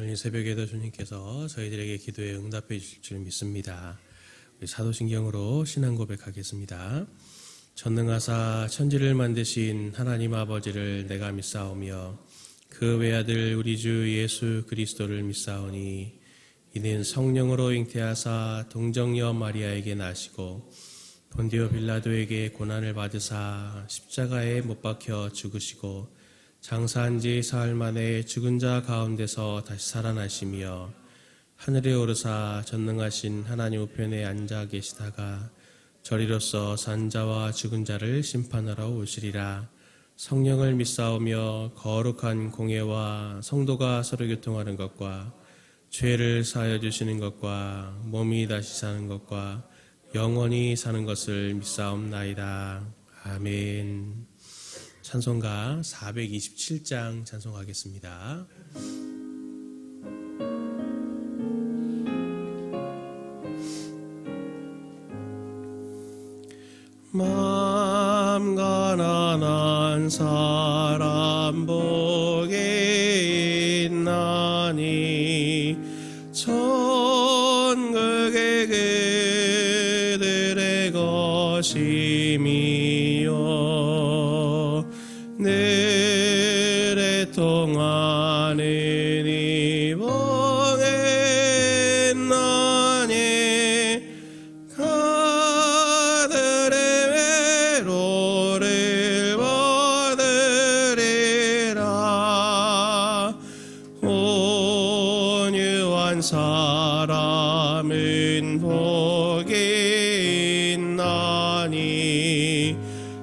오늘 새벽에도 주님께서 저희들에게 기도에 응답해 주실 줄 믿습니다. 우리 사도신경으로 신앙 고백하겠습니다. 전능하사 천지를 만드신 하나님 아버지를 내가 믿사오며 그 외아들 우리 주 예수 그리스도를 믿사오니 이는 성령으로 잉태하사 동정녀 마리아에게 나시고 본디오 빌라도에게 고난을 받으사 십자가에 못 박혀 죽으시고 장사한 지 사흘 만에 죽은 자 가운데서 다시 살아나시며 하늘에 오르사 전능하신 하나님 우편에 앉아 계시다가 저리로서 산 자와 죽은 자를 심판하러 오시리라. 성령을 믿사오며 거룩한 공예와 성도가 서로 교통하는 것과 죄를 사하여 주시는 것과 몸이 다시 사는 것과 영원히 사는 것을 믿사옵나이다. 아멘. 찬송가 427장 찬송하겠습니다. 마음 가난한 사람 복이 있나니 천국의 그들의 것임이요 늘 애통하는 이 복이 있나니 그들의 외로를 받으리라. 온유한 사람은 복이 있나니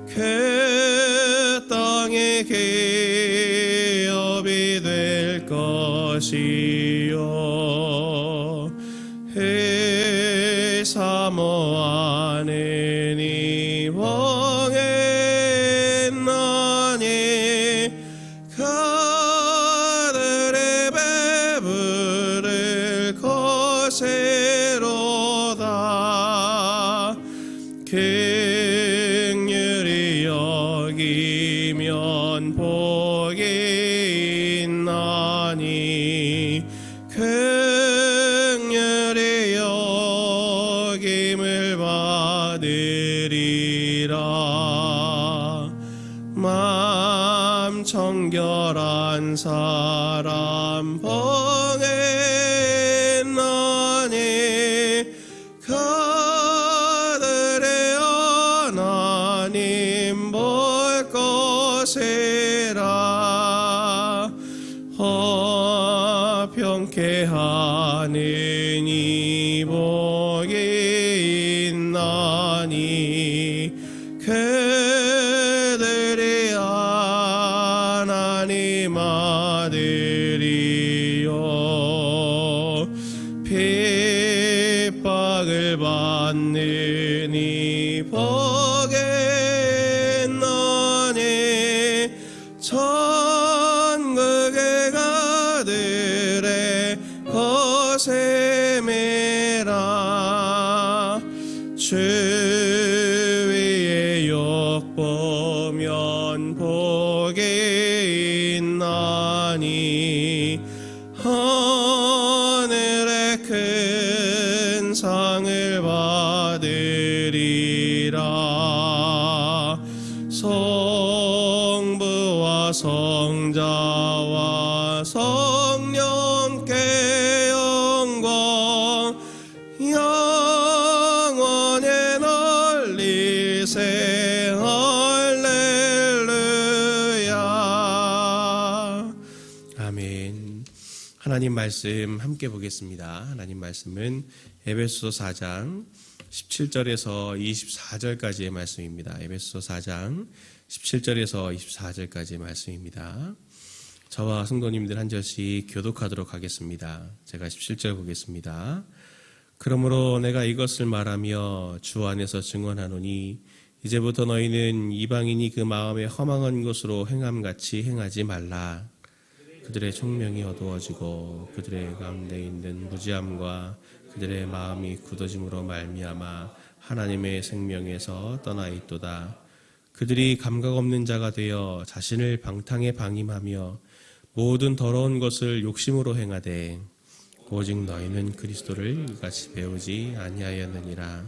그 땅의 기업이 될 것이요 사모하는 이 복이 있나니 그들의 배부를 것이로다. 긍휼히 여기면 복이 있나니 긍휼히 여김을 받으리라. 마음 청결한 사람 복이 있나니 그들의 하나님 볼 것이라. 화평케 하는 이 복이 있나니 그들이 하나님 아들이요 핍박을 받는 이 복이 있나니 천국의 그들의 것임이라. 주 위에 욕보면 복이 있나니 하늘의 큰 상을 받으리라. 성부와 성자와 성령께 영광 영원히 널리세. 할렐루야. 아멘. 하나님 말씀 함께 보겠습니다. 하나님 말씀은 에베소서 4장 17절에서 24절까지의 말씀입니다. 에베소서 4장 17절에서 24절까지의 말씀입니다. 저와 성도님들 한 절씩 교독하도록 하겠습니다. 제가 17절 보겠습니다. 그러므로 내가 이것을 말하며 주 안에서 증언하노니 이제부터 너희는 이방인이 그 마음에 허망한 것으로 행함같이 행하지 말라. 그들의 총명이 어두워지고 그들의 가운데 있는 무지함과 그들의 마음이 굳어짐으로 말미암아 하나님의 생명에서 떠나 있도다. 그들이 감각 없는 자가 되어 자신을 방탕에 방임하며 모든 더러운 것을 욕심으로 행하되 오직 너희는 그리스도를 이같이 배우지 아니하였느니라.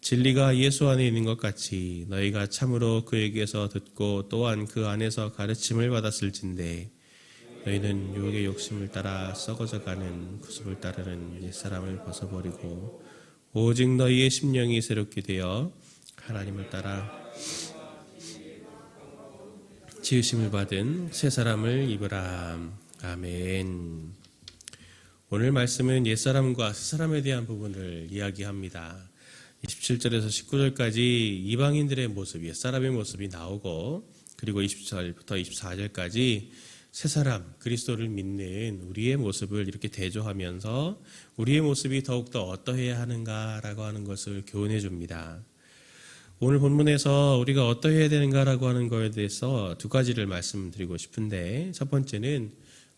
진리가 예수 안에 있는 것 같이 너희가 참으로 그에게서 듣고 또한 그 안에서 가르침을 받았을진데 너희는 유혹의 욕심을 따라 썩어져가는 구습을 따르는 옛사람을 벗어버리고 오직 너희의 심령이 새롭게 되어 하나님을 따라 지으심을 받은 새 사람을 입으라. 아멘. 오늘 말씀은 옛사람과 새사람에 대한 부분을 이야기합니다. 27절에서 19절까지 이방인들의 모습, 옛사람의 모습이 나오고, 그리고 20절부터 24절까지 새사람, 그리스도를 믿는 우리의 모습을 이렇게 대조하면서 우리의 모습이 더욱더 어떠해야 하는가라고 하는 것을 교훈해 줍니다. 오늘 본문에서 우리가 어떠해야 되는가라고 하는 것에 대해서 두 가지를 말씀드리고 싶은데, 첫 번째는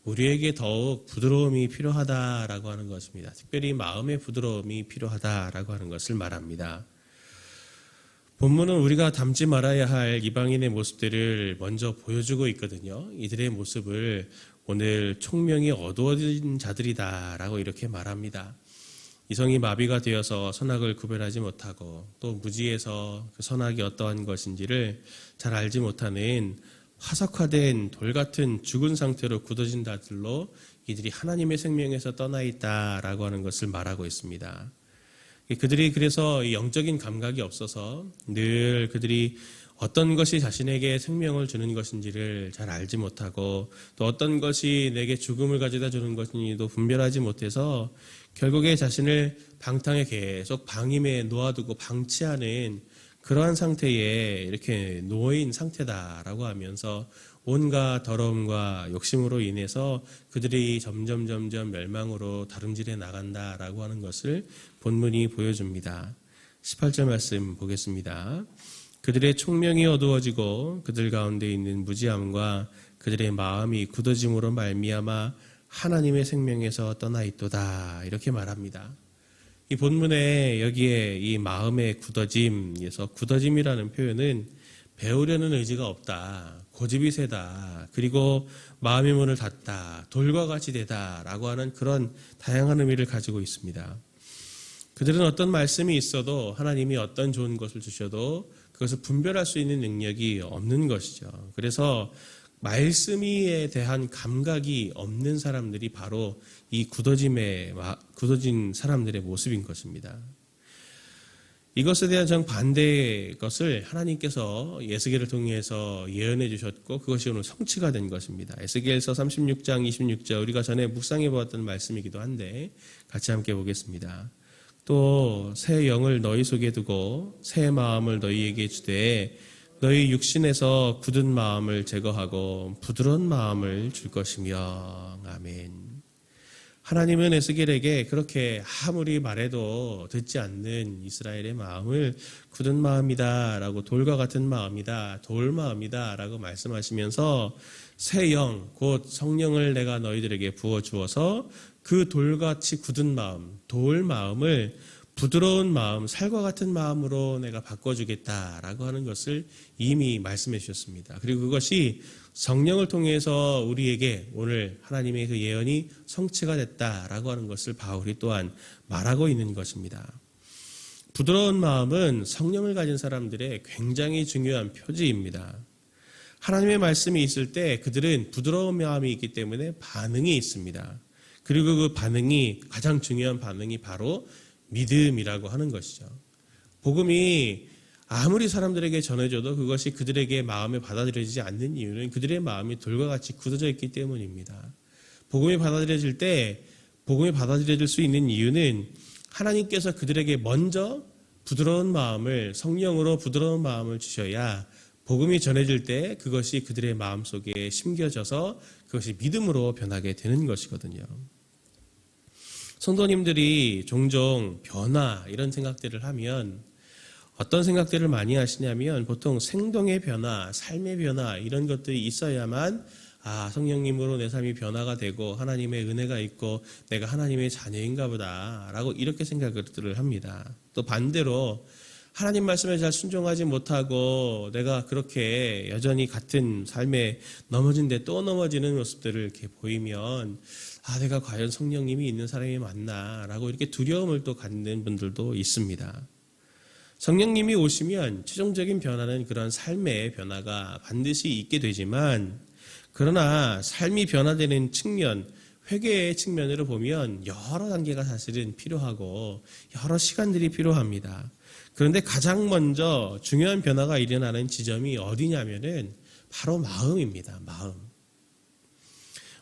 우리에게 더욱 부드러움이 필요하다라고 하는 것입니다. 특별히 마음의 부드러움이 필요하다라고 하는 것을 말합니다. 본문은 우리가 닮지 말아야 할 이방인의 모습들을 먼저 보여주고 있거든요. 이들의 모습을 오늘 총명이 어두워진 자들이다라고 이렇게 말합니다. 이성이 마비가 되어서 선악을 구별하지 못하고 또 무지에서 그 선악이 어떠한 것인지를 잘 알지 못하는 화석화된 돌 같은 죽은 상태로 굳어진 자들로 이들이 하나님의 생명에서 떠나 있다라고 하는 것을 말하고 있습니다. 그들이 그래서 영적인 감각이 없어서 늘 그들이 어떤 것이 자신에게 생명을 주는 것인지를 잘 알지 못하고 또 어떤 것이 내게 죽음을 가져다 주는 것인지도 분별하지 못해서 결국에 자신을 방탕에 계속 방임에 놓아두고 방치하는 그러한 상태에 이렇게 놓인 상태다라고 하면서 온갖 더러움과 욕심으로 인해서 그들이 점점 멸망으로 다름질해 나간다라고 하는 것을 본문이 보여줍니다. 18절 말씀 보겠습니다. 그들의 총명이 어두워지고 그들 가운데 있는 무지함과 그들의 마음이 굳어짐으로 말미암아 하나님의 생명에서 떠나 있도다, 이렇게 말합니다. 이 본문에 여기에 이 마음의 굳어짐에서 굳어짐이라는 표현은 배우려는 의지가 없다, 고집이 세다, 그리고 마음의 문을 닫다, 돌과 같이 되다라고 하는 그런 다양한 의미를 가지고 있습니다. 그들은 어떤 말씀이 있어도 하나님이 어떤 좋은 것을 주셔도 그것을 분별할 수 있는 능력이 없는 것이죠. 그래서 말씀에 대한 감각이 없는 사람들이 바로 이 굳어진 사람들의 모습인 것입니다. 이것에 대한 정반대의 것을 하나님께서 에스겔을 통해서 예언해 주셨고 그것이 오늘 성취가 된 것입니다. 에스겔서 36장 26절, 우리가 전에 묵상해 보았던 말씀이기도 한데 같이 함께 보겠습니다. 또 새 영을 너희 속에 두고 새 마음을 너희에게 주되 너희 육신에서 굳은 마음을 제거하고 부드러운 마음을 줄 것이며. 아멘. 하나님은 에스겔에게 그렇게 아무리 말해도 듣지 않는 이스라엘의 마음을 굳은 마음이다 라고, 돌과 같은 마음이다, 돌 마음이다 라고 말씀하시면서 새 영, 곧 성령을 내가 너희들에게 부어주어서 그 돌같이 굳은 마음, 돌 마음을 부드러운 마음, 살과 같은 마음으로 내가 바꿔주겠다라고 하는 것을 이미 말씀해 주셨습니다. 그리고 그것이 성령을 통해서 우리에게 오늘 하나님의 그 예언이 성취가 됐다라고 하는 것을 바울이 또한 말하고 있는 것입니다. 부드러운 마음은 성령을 가진 사람들의 굉장히 중요한 표지입니다. 하나님의 말씀이 있을 때 그들은 부드러운 마음이 있기 때문에 반응이 있습니다. 그리고 그 반응이, 가장 중요한 반응이 바로 믿음이라고 하는 것이죠. 복음이 아무리 사람들에게 전해져도 그것이 그들에게 마음에 받아들여지지 않는 이유는 그들의 마음이 돌과 같이 굳어져 있기 때문입니다. 복음이 받아들여질 수 있는 이유는 하나님께서 그들에게 먼저 부드러운 마음을, 성령으로 부드러운 마음을 주셔야 복음이 전해질 때 그것이 그들의 마음속에 심겨져서 그것이 믿음으로 변하게 되는 것이거든요. 성도님들이 종종 변화, 이런 생각들을 하면 어떤 생각들을 많이 하시냐면 보통 생동의 변화, 삶의 변화, 이런 것들이 있어야만 성령님으로 내 삶이 변화가 되고 하나님의 은혜가 있고 내가 하나님의 자녀인가 보다 라고 이렇게 생각들을 합니다. 또 반대로 하나님 말씀에 잘 순종하지 못하고 내가 그렇게 여전히 같은 삶에 넘어진데 또 넘어지는 모습들을 이렇게 보이면 내가 과연 성령님이 있는 사람이 맞나 라고 이렇게 두려움을 또 갖는 분들도 있습니다. 성령님이 오시면 최종적인 변화는 그런 삶의 변화가 반드시 있게 되지만, 그러나 삶이 변화되는 측면, 회개의 측면으로 보면 여러 단계가 사실은 필요하고 여러 시간들이 필요합니다. 그런데 가장 먼저 중요한 변화가 일어나는 지점이 어디냐면은 바로 마음입니다.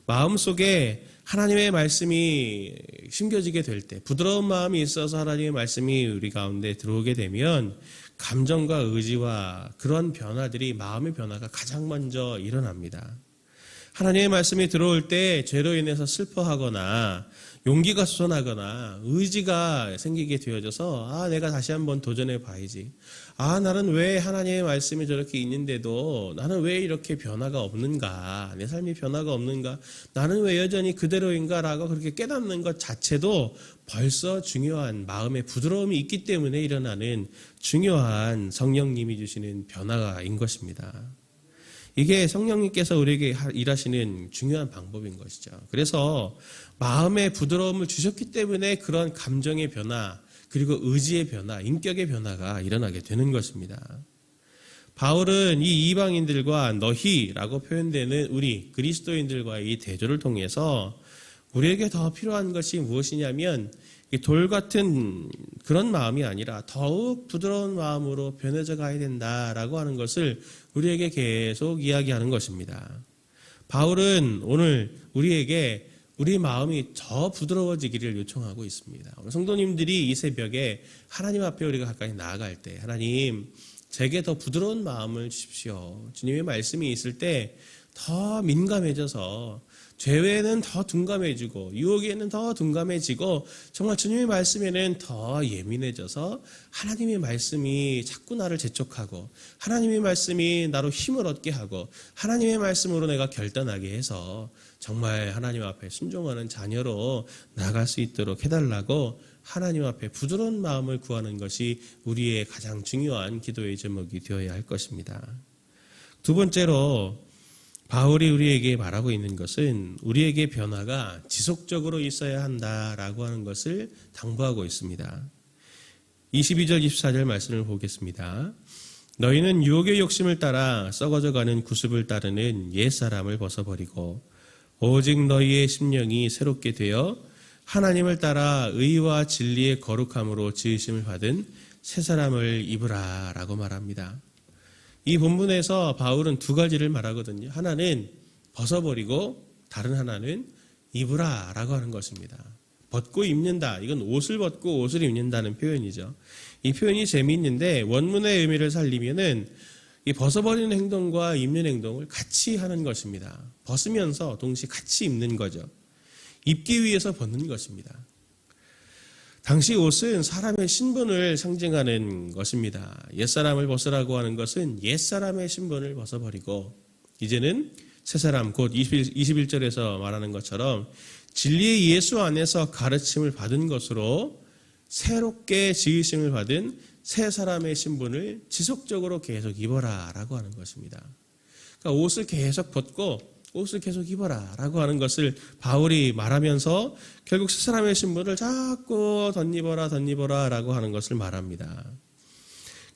마음 속에 하나님의 말씀이 심겨지게 될 때, 부드러운 마음이 있어서 하나님의 말씀이 우리 가운데 들어오게 되면 감정과 의지와 그런 변화들이, 마음의 변화가 가장 먼저 일어납니다. 하나님의 말씀이 들어올 때 죄로 인해서 슬퍼하거나 용기가 솟아나거나 의지가 생기게 되어져서 내가 다시 한번 도전해 봐야지. 나는 왜 하나님의 말씀이 저렇게 있는데도 나는 왜 이렇게 변화가 없는가, 내 삶이 변화가 없는가, 나는 왜 여전히 그대로인가 라고 그렇게 깨닫는 것 자체도 벌써 중요한 마음의 부드러움이 있기 때문에 일어나는 중요한 성령님이 주시는 변화인 것입니다. 이게 성령님께서 우리에게 일하시는 중요한 방법인 것이죠. 그래서 마음의 부드러움을 주셨기 때문에 그런 감정의 변화, 그리고 의지의 변화, 인격의 변화가 일어나게 되는 것입니다. 바울은 이 이방인들과 너희라고 표현되는 우리 그리스도인들과의 이 대조를 통해서 우리에게 더 필요한 것이 무엇이냐면 돌 같은 그런 마음이 아니라 더욱 부드러운 마음으로 변해져 가야 된다라고 하는 것을 우리에게 계속 이야기하는 것입니다. 바울은 오늘 우리에게 우리 마음이 더 부드러워지기를 요청하고 있습니다. 성도님들이 이 새벽에 하나님 앞에 우리가 가까이 나아갈 때, 하나님 제게 더 부드러운 마음을 주십시오. 주님의 말씀이 있을 때 더 민감해져서 죄에는 더 둔감해지고 유혹에는 더 둔감해지고 정말 주님의 말씀에는 더 예민해져서 하나님의 말씀이 자꾸 나를 재촉하고 하나님의 말씀이 나로 힘을 얻게 하고 하나님의 말씀으로 내가 결단하게 해서 정말 하나님 앞에 순종하는 자녀로 나아갈 수 있도록 해달라고 하나님 앞에 부드러운 마음을 구하는 것이 우리의 가장 중요한 기도의 제목이 되어야 할 것입니다. 두 번째로 바울이 우리에게 말하고 있는 것은 우리에게 변화가 지속적으로 있어야 한다라고 하는 것을 당부하고 있습니다. 22절 24절 말씀을 보겠습니다. 너희는 유혹의 욕심을 따라 썩어져가는 구습을 따르는 옛사람을 벗어버리고 오직 너희의 심령이 새롭게 되어 하나님을 따라 의와 진리의 거룩함으로 지으심을 받은 새 사람을 입으라 라고 말합니다. 이 본문에서 바울은 두 가지를 말하거든요. 하나는 벗어버리고 다른 하나는 입으라 라고 하는 것입니다. 벗고 입는다. 이건 옷을 벗고 옷을 입는다는 표현이죠. 이 표현이 재미있는데 원문의 의미를 살리면은 이 벗어버리는 행동과 입는 행동을 같이 하는 것입니다. 벗으면서 동시에 같이 입는 거죠. 입기 위해서 벗는 것입니다. 당시 옷은 사람의 신분을 상징하는 것입니다. 옛사람을 벗으라고 하는 것은 옛사람의 신분을 벗어버리고 이제는 새사람, 곧 21절에서 말하는 것처럼 진리의 예수 안에서 가르침을 받은 것으로 새롭게 지으심을 받은 새 사람의 신분을 지속적으로 계속 입어라 라고 하는 것입니다. 그러니까 옷을 계속 벗고 옷을 계속 입어라 라고 하는 것을 바울이 말하면서 결국 새 사람의 신분을 자꾸 덧입어라 라고 하는 것을 말합니다.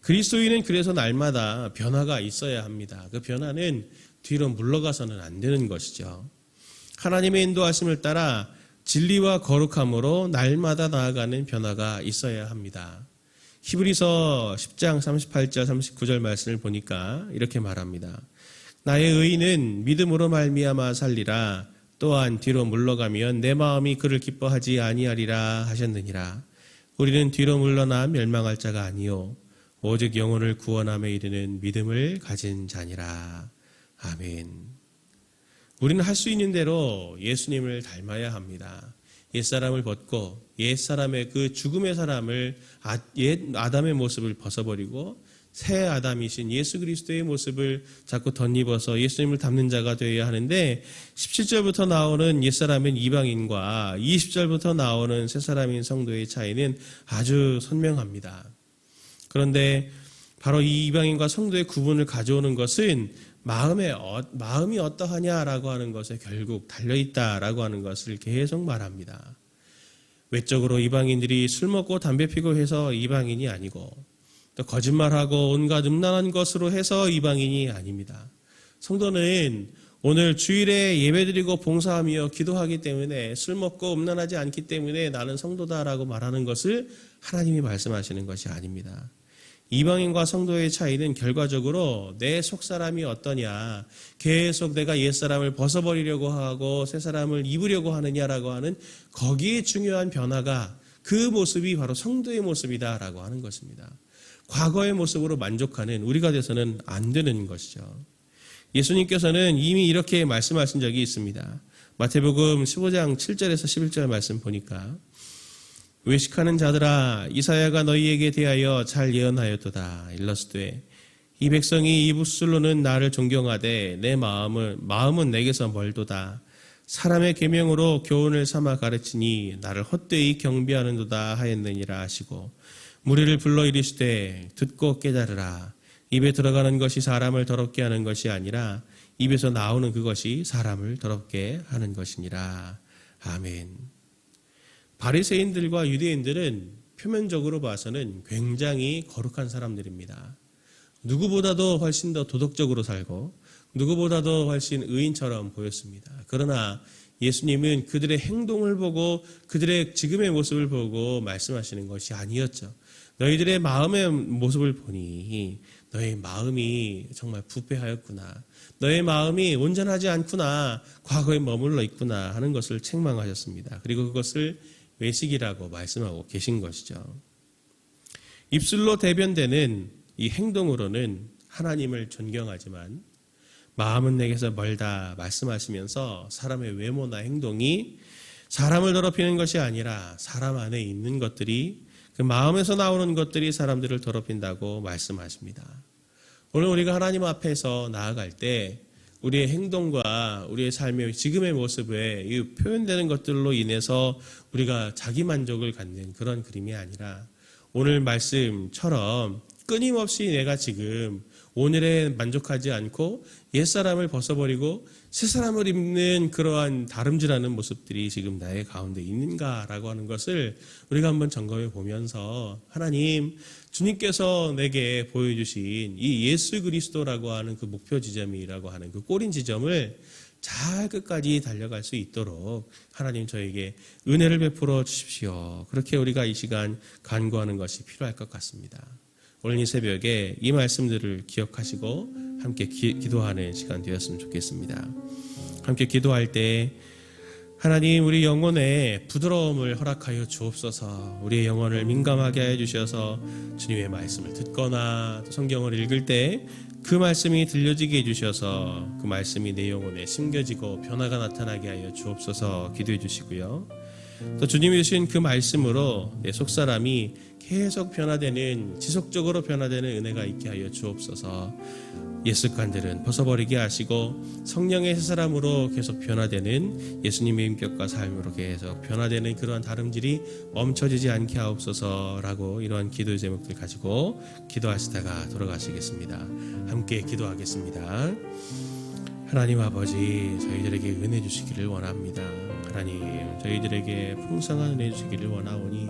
그리스도인은 그래서 날마다 변화가 있어야 합니다. 그 변화는 뒤로 물러가서는 안 되는 것이죠. 하나님의 인도하심을 따라 진리와 거룩함으로 날마다 나아가는 변화가 있어야 합니다. 히브리서 10장 38절 39절 말씀을 보니까 이렇게 말합니다. 나의 의인은 믿음으로 말미암아 살리라. 또한 뒤로 물러가면 내 마음이 그를 기뻐하지 아니하리라 하셨느니라. 우리는 뒤로 물러나 멸망할 자가 아니요 오직 영혼을 구원함에 이르는 믿음을 가진 자니라. 아멘. 우리는 할 수 있는 대로 예수님을 닮아야 합니다. 옛사람을 벗고 옛사람의 그 죽음의 사람을 옛 아담의 모습을 벗어버리고 새 아담이신 예수 그리스도의 모습을 자꾸 덧입어서 예수님을 닮는 자가 되어야 하는데 17절부터 나오는 옛사람인 이방인과 20절부터 나오는 새사람인 성도의 차이는 아주 선명합니다. 그런데 바로 이 이방인과 성도의 구분을 가져오는 것은 마음이 어떠하냐라고 하는 것에 결국 달려있다라고 하는 것을 계속 말합니다. 외적으로 이방인들이 술 먹고 담배 피고 해서 이방인이 아니고, 또 거짓말하고 온갖 음란한 것으로 해서 이방인이 아닙니다. 성도는 오늘 주일에 예배드리고 봉사하며 기도하기 때문에, 술 먹고 음란하지 않기 때문에 나는 성도다라고 말하는 것을 하나님이 말씀하시는 것이 아닙니다. 이방인과 성도의 차이는 결과적으로 내 속사람이 어떠냐, 계속 내가 옛사람을 벗어버리려고 하고 새사람을 입으려고 하느냐라고 하는 거기에 중요한 변화가, 그 모습이 바로 성도의 모습이다라고 하는 것입니다. 과거의 모습으로 만족하는 우리가 돼서는 안 되는 것이죠. 예수님께서는 이미 이렇게 말씀하신 적이 있습니다. 마태복음 15장 7절에서 11절 말씀 보니까, 외식하는 자들아, 이사야가 너희에게 대하여 잘 예언하였도다. 일러스되 이 백성이 입술로는 나를 존경하되 내 마음은 내게서 멀도다. 사람의 계명으로 교훈을 삼아 가르치니 나를 헛되이 경배하는도다 하였느니라 하시고, 무리를 불러 이르시되 듣고 깨달으라. 입에 들어가는 것이 사람을 더럽게 하는 것이 아니라 입에서 나오는 그것이 사람을 더럽게 하는 것이니라. 아멘. 바리새인들과 유대인들은 표면적으로 봐서는 굉장히 거룩한 사람들입니다. 누구보다도 훨씬 더 도덕적으로 살고 누구보다도 훨씬 의인처럼 보였습니다. 그러나 예수님은 그들의 행동을 보고 그들의 지금의 모습을 보고 말씀하시는 것이 아니었죠. 너희들의 마음의 모습을 보니 너의 마음이 정말 부패하였구나, 너의 마음이 온전하지 않구나, 과거에 머물러 있구나 하는 것을 책망하셨습니다. 그리고 그것을 외식이라고 말씀하고 계신 것이죠. 입술로 대변되는 이 행동으로는 하나님을 존경하지만 마음은 내게서 멀다 말씀하시면서 사람의 외모나 행동이 사람을 더럽히는 것이 아니라 사람 안에 있는 것들이, 그 마음에서 나오는 것들이 사람들을 더럽힌다고 말씀하십니다. 오늘 우리가 하나님 앞에서 나아갈 때 우리의 행동과 우리의 삶의 지금의 모습에 표현되는 것들로 인해서 우리가 자기 만족을 갖는 그런 그림이 아니라, 오늘 말씀처럼 끊임없이 내가 지금 오늘에 만족하지 않고 옛사람을 벗어버리고 새사람을 입는 그러한 다름질하는 모습들이 지금 나의 가운데 있는가라고 하는 것을 우리가 한번 점검해 보면서, 하나님, 주님께서 내게 보여주신 이 예수 그리스도라고 하는 그 목표 지점이라고 하는 그 꼬린 지점을 잘 끝까지 달려갈 수 있도록 하나님 저에게 은혜를 베풀어 주십시오. 그렇게 우리가 이 시간 간구하는 것이 필요할 것 같습니다. 오늘 이 새벽에 이 말씀들을 기억하시고 함께 기도하는 시간 되었으면 좋겠습니다. 함께 기도할 때 하나님, 우리 영혼에 부드러움을 허락하여 주옵소서. 우리의 영혼을 민감하게 해 주셔서 주님의 말씀을 듣거나 성경을 읽을 때 그 말씀이 들려지게 해주셔서 그 말씀이 내 영혼에 심겨지고 변화가 나타나게 하여 주옵소서 기도해 주시고요. 또 주님이 주신 그 말씀으로 내 속사람이 계속 변화되는, 지속적으로 변화되는 은혜가 있게 하여 주옵소서. 옛습관들은 벗어버리게 하시고 성령의 새 사람으로 계속 변화되는 예수님의 인격과 삶으로 계속 변화되는 그러한 다름질이 멈춰지지 않게 하옵소서라고, 이러한 기도의 제목들 가지고 기도하시다가 돌아가시겠습니다. 함께 기도하겠습니다. 하나님 아버지, 저희들에게 은혜 주시기를 원합니다. 하나님, 저희들에게 풍성한 은혜 주시기를 원하오니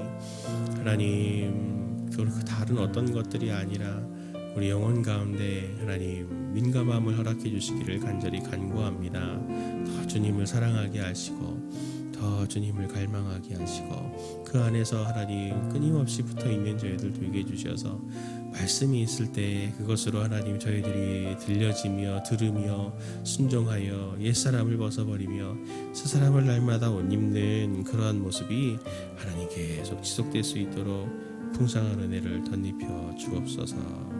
하나님, 그 다른 어떤 것들이 아니라 우리 영혼 가운데 하나님 민감함을 허락해 주시기를 간절히 간구합니다. 더 주님을 사랑하게 하시고 더 주님을 갈망하게 하시고 그 안에서 하나님 끊임없이 붙어있는 저희들 되게 해주셔서 말씀이 있을 때 그것으로 하나님 저희들이 들려지며 들으며 순종하여 옛사람을 벗어버리며 새사람을 날마다 옷 입는 그러한 모습이 하나님 계속 지속될 수 있도록 풍성한 은혜를 덧입혀 주옵소서.